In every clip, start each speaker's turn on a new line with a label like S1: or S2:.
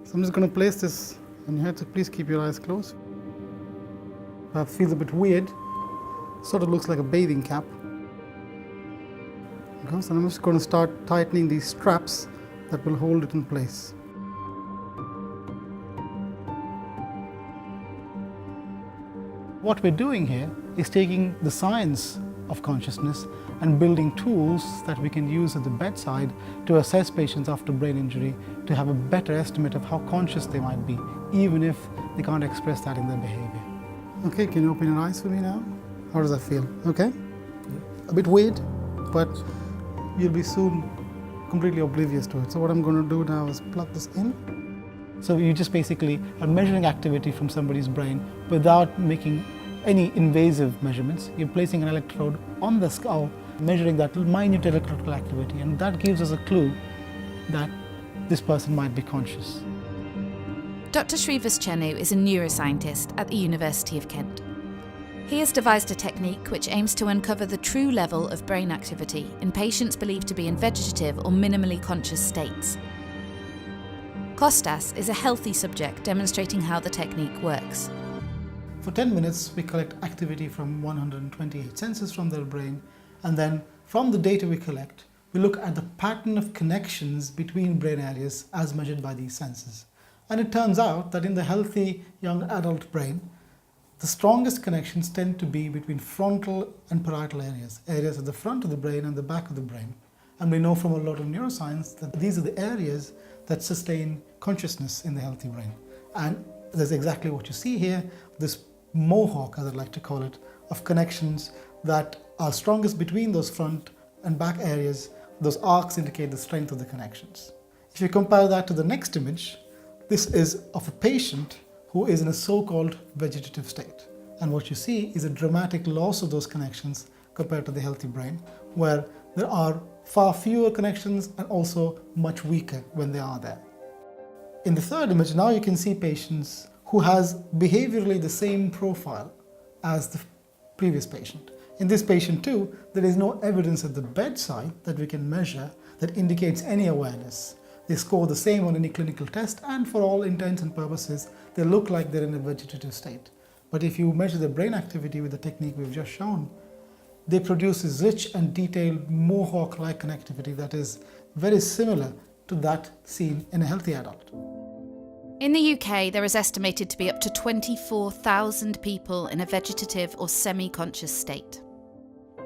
S1: So I'm just going to place this on your head, so please keep your eyes closed. Perhaps feels a bit weird. Sort of looks like a bathing cap. Okay, so I'm just going to start tightening these straps that will hold it in place. What we're doing here is taking the science of consciousness and building tools that we can use at the bedside to assess patients after brain injury, to have a better estimate of how conscious they might be, even if they can't express that in their behavior. Okay, can you open your eyes for me now? How does that feel? Okay? A bit weird, but you'll be soon completely oblivious to it. So what I'm going to do now is plug this in. So you just basically are measuring activity from somebody's brain without making any invasive measurements. You're placing an electrode on the skull, measuring that minute electrical activity, and that gives us a clue that this person might be conscious.
S2: Dr. Shrivas Chenu is a neuroscientist at the University of Kent. He has devised a technique which aims to uncover the true level of brain activity in patients believed to be in vegetative or minimally conscious states. Kostas is a healthy subject demonstrating how the technique works.
S1: For 10 minutes, we collect activity from 128 senses from their brain, and then from the data we collect, we look at the pattern of connections between brain areas as measured by these senses. And it turns out that in the healthy young adult brain, the strongest connections tend to be between frontal and parietal areas, areas at the front of the brain and the back of the brain. And we know from a lot of neuroscience that these are the areas that sustain consciousness in the healthy brain. And there's exactly what you see here, this Mohawk, as I'd like to call it, of connections that are strongest between those front and back areas. Those arcs indicate the strength of the connections. If you compare that to the next image, this is of a patient who is in a so-called vegetative state. And what you see is a dramatic loss of those connections compared to the healthy brain, where there are far fewer connections and also much weaker when they are there. In the third image, now you can see patients who has behaviorally the same profile as the previous patient. In this patient too, there is no evidence at the bedside that we can measure that indicates any awareness. They score the same on any clinical test, and for all intents and purposes, they look like they're in a vegetative state. But if you measure the brain activity with the technique we've just shown, they produce this rich and detailed Mohawk-like connectivity that is very similar to that seen in a healthy adult.
S2: In the UK, there is estimated to be up to 24,000 people in a vegetative or semi-conscious state.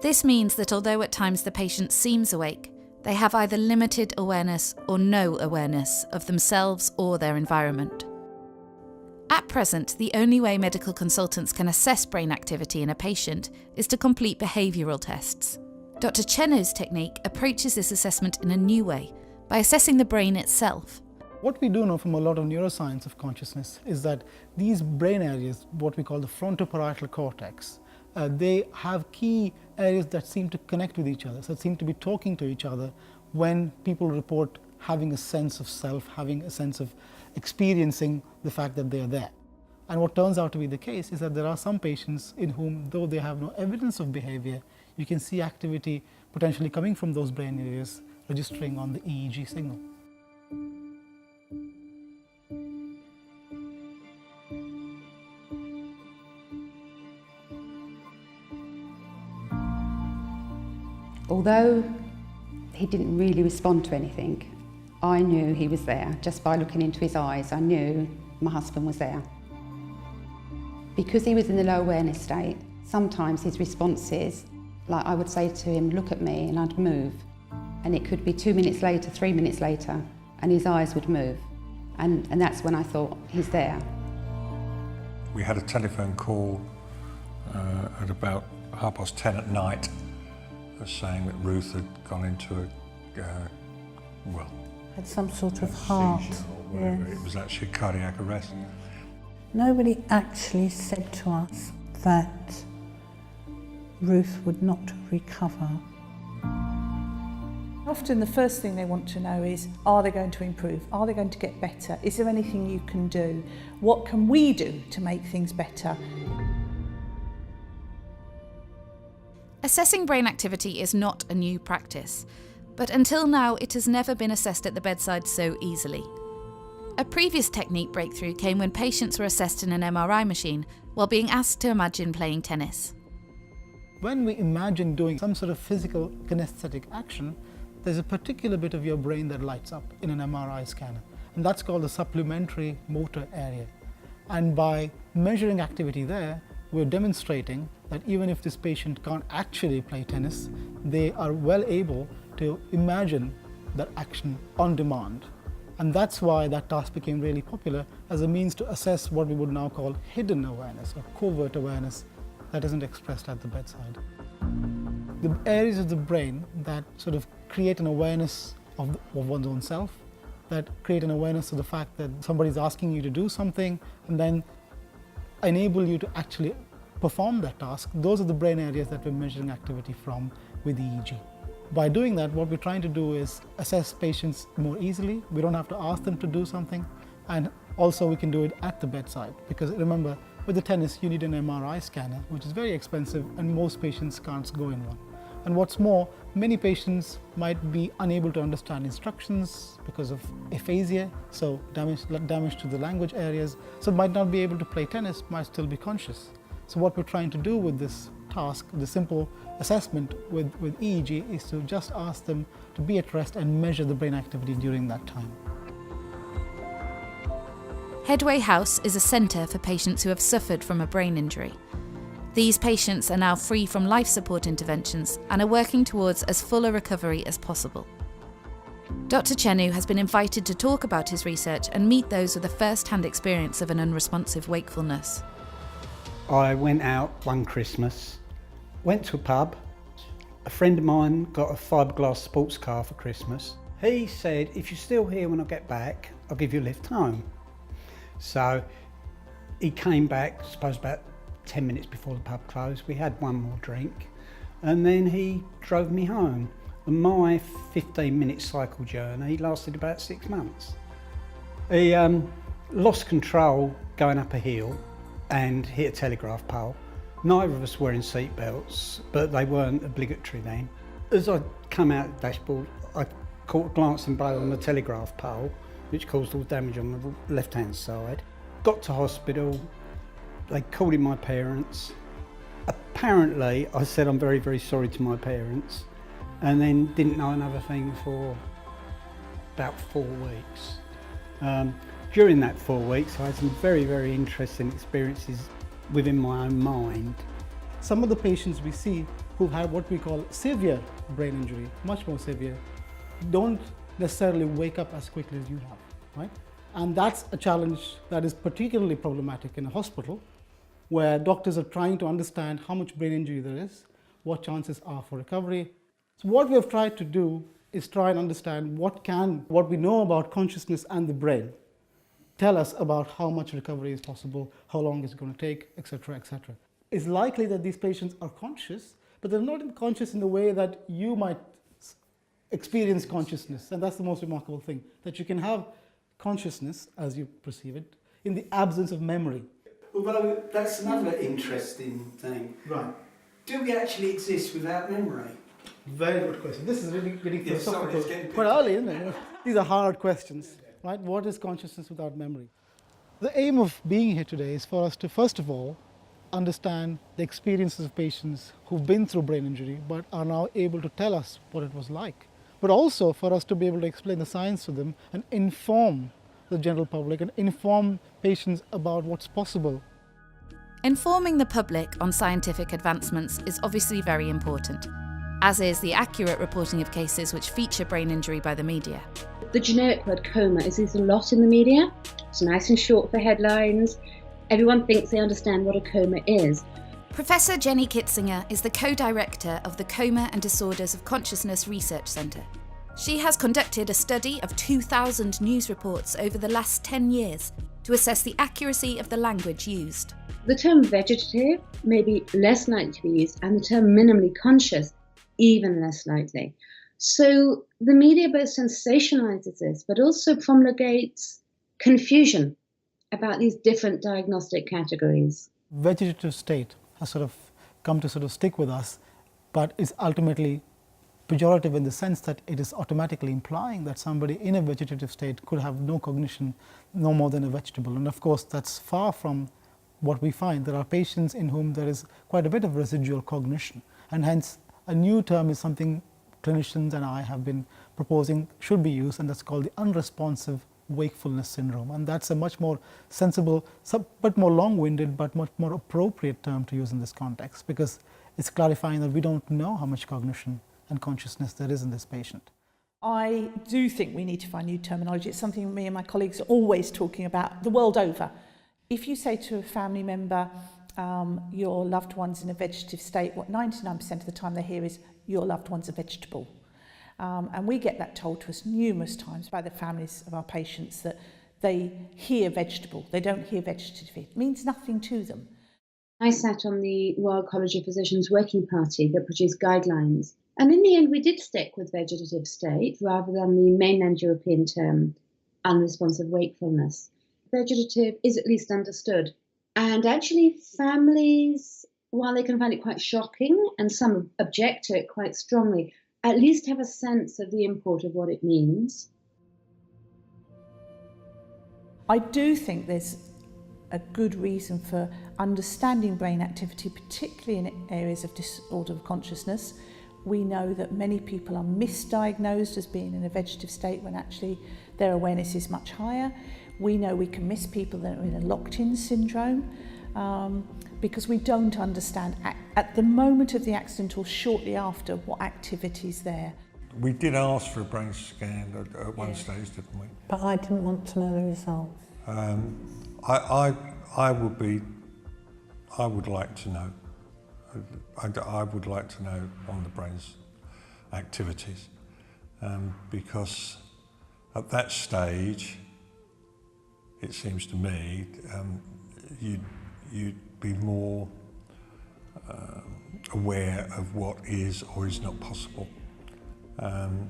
S2: This means that although at times the patient seems awake, they have either limited awareness or no awareness of themselves or their environment. At present, the only way medical consultants can assess brain activity in a patient is to complete behavioural tests. Dr. Chenu's technique approaches this assessment in a new way, by assessing the brain itself.
S1: What we do know from a lot of neuroscience of consciousness is that these brain areas, what we call the frontoparietal cortex, they have key areas that seem to connect with each other, that seem to be talking to each other when people report having a sense of self, having a sense of experiencing the fact that they are there. And what turns out to be the case is that there are some patients in whom, though they have no evidence of behavior, you can see activity potentially coming from those brain areas registering on the EEG signal.
S3: Although he didn't really respond to anything, I knew he was there. Just by looking into his eyes, I knew my husband was there. Because he was in the low awareness state, sometimes his responses, like I would say to him, look at me, and I'd move. And it could be 2 minutes later, 3 minutes later, and his eyes would move. And that's when I thought, he's there.
S4: We had a telephone call at about 10:30 at night, saying that Ruth had gone into
S5: had some sort of heart.
S4: seizure or whatever.
S5: Yes.
S4: It was actually cardiac arrest.
S5: Nobody actually said to us that Ruth would not recover.
S6: Often the first thing they want to know is, are they going to improve? Are they going to get better? Is there anything you can do? What can we do to make things better?
S2: Assessing brain activity is not a new practice, but until now it has never been assessed at the bedside so easily. A previous technique breakthrough came when patients were assessed in an MRI machine while being asked to imagine playing tennis.
S1: When we imagine doing some sort of physical kinesthetic action, there's a particular bit of your brain that lights up in an MRI scanner, and that's called the supplementary motor area. And by measuring activity there, we're demonstrating that even if this patient can't actually play tennis, they are well able to imagine that action on demand. And that's why that task became really popular as a means to assess what we would now call hidden awareness or covert awareness that isn't expressed at the bedside. The areas of the brain that sort of create an awareness of one's own self, that create an awareness of the fact that somebody's asking you to do something and then enable you to actually perform that task, those are the brain areas that we're measuring activity from with EEG. By doing that, what we're trying to do is assess patients more easily. We don't have to ask them to do something, and also we can do it at the bedside, because remember, with the tennis you need an MRI scanner, which is very expensive, and most patients can't go in one. And what's more, many patients might be unable to understand instructions because of aphasia, so damage to the language areas, so might not be able to play tennis, might still be conscious. So what we're trying to do with this task, the simple assessment with EEG, is to just ask them to be at rest and measure the brain activity during that time.
S2: Headway House is a centre for patients who have suffered from a brain injury. These patients are now free from life support interventions and are working towards as full a recovery as possible. Dr. Chenu has been invited to talk about his research and meet those with a first-hand experience of an unresponsive wakefulness.
S7: I went out one Christmas, went to a pub. A friend of mine got a fiberglass sports car for Christmas. He said, if you're still here when I get back, I'll give you a lift home. So he came back, I suppose about 10 minutes before the pub closed. We had one more drink and then he drove me home. And my 15-minute cycle journey lasted about 6 months. He lost control going up a hill and hit a telegraph pole. Neither of us wearing seat belts, but they weren't obligatory then. As I come out of the dashboard, I caught a glancing blow on the telegraph pole, which caused all damage on the left-hand side. Got to hospital, they called in my parents. Apparently, I said I'm very, very sorry to my parents, and then didn't know another thing for about 4 weeks. During that 4 weeks, I had some very, very interesting experiences within my own mind.
S1: Some of the patients we see who have what we call severe brain injury, much more severe, don't necessarily wake up as quickly as you have, right? And that's a challenge that is particularly problematic in a hospital, where doctors are trying to understand how much brain injury there is, what chances are for recovery. So what we have tried to do is try and understand what we know about consciousness and the brain tell us about how much recovery is possible, how long it's going to take, etc., etc. It's likely that these patients are conscious, but they're not conscious in the way that you might experience consciousness. And that's the most remarkable thing, that you can have consciousness, as you perceive it, in the absence of memory.
S7: Although that's another interesting thing.
S1: Right.
S7: Do we actually exist without memory?
S1: Very good question. This is really getting
S7: Yeah, sorry,
S1: philosophical.
S7: it's getting
S1: Quite early, isn't it? These are hard questions, right? What is consciousness without memory? The aim of being here today is for us to, first of all, understand the experiences of patients who've been through brain injury but are now able to tell us what it was like. But also for us to be able to explain the science to them and inform the general public and inform patients about what's possible.
S2: Informing the public on scientific advancements is obviously very important, as is the accurate reporting of cases which feature brain injury by the media.
S8: The generic word coma is used a lot in the media. It's nice and short for headlines. Everyone thinks they understand what a coma is.
S2: Professor Jenny Kitzinger is the co-director of the Coma and Disorders of Consciousness Research Centre. She has conducted a study of 2,000 news reports over the last 10 years to assess the accuracy of the language used.
S8: The term vegetative may be less likely to be used, and the term minimally conscious even less likely. So the media both sensationalizes this, but also promulgates confusion about these different diagnostic categories.
S1: Vegetative state has sort of come to sort of stick with us, but is ultimately pejorative in the sense that it is automatically implying that somebody in a vegetative state could have no cognition, no more than a vegetable. And of course, that's far from what we find. There are patients in whom there is quite a bit of residual cognition, and hence a new term is something clinicians and I have been proposing should be used, and that's called the unresponsive wakefulness syndrome. And that's a much more sensible, but more long-winded, but much more appropriate term to use in this context, because it's clarifying that we don't know how much cognition and consciousness there is in this patient.
S6: I do think we need to find new terminology. It's something me and my colleagues are always talking about the world over. If you say to a family member, your loved one's in a vegetative state, what 99% of the time they hear is, your loved one's a vegetable. And we get that told to us numerous times by the families of our patients, that they hear vegetable, they don't hear vegetative. It means nothing to them.
S8: I sat on the Royal College of Physicians Working Party that produced guidelines. And in the end, we did stick with vegetative state rather than the mainland European term, unresponsive wakefulness. Vegetative is at least understood. And actually, families, while they can find it quite shocking and some object to it quite strongly, at least have a sense of the import of what it means.
S6: I do think there's a good reason for understanding brain activity, particularly in areas of disorder of consciousness. We know that many people are misdiagnosed as being in a vegetative state when actually their awareness is much higher. We know we can miss people that are in a locked-in syndrome because we don't understand at the moment of the accident or shortly after what activity is there.
S4: We did ask for a brain scan at one stage, didn't we?
S5: But I didn't want to know the results.
S4: I would like to know. I would like to know on the brain's activities, because at that stage, it seems to me, you'd be more aware of what is or is not possible, and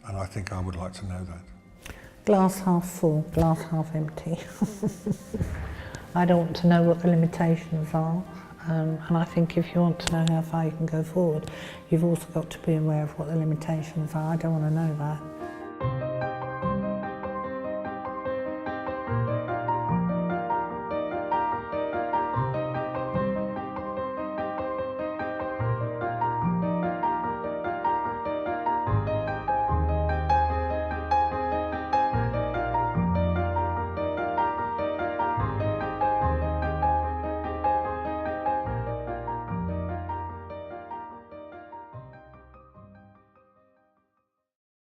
S4: I think I would like to know that.
S5: Glass half full, glass half empty. I don't want to know what the limitations are, and I think if you want to know how far you can go forward, you've also got to be aware of what the limitations are. I don't want to know that.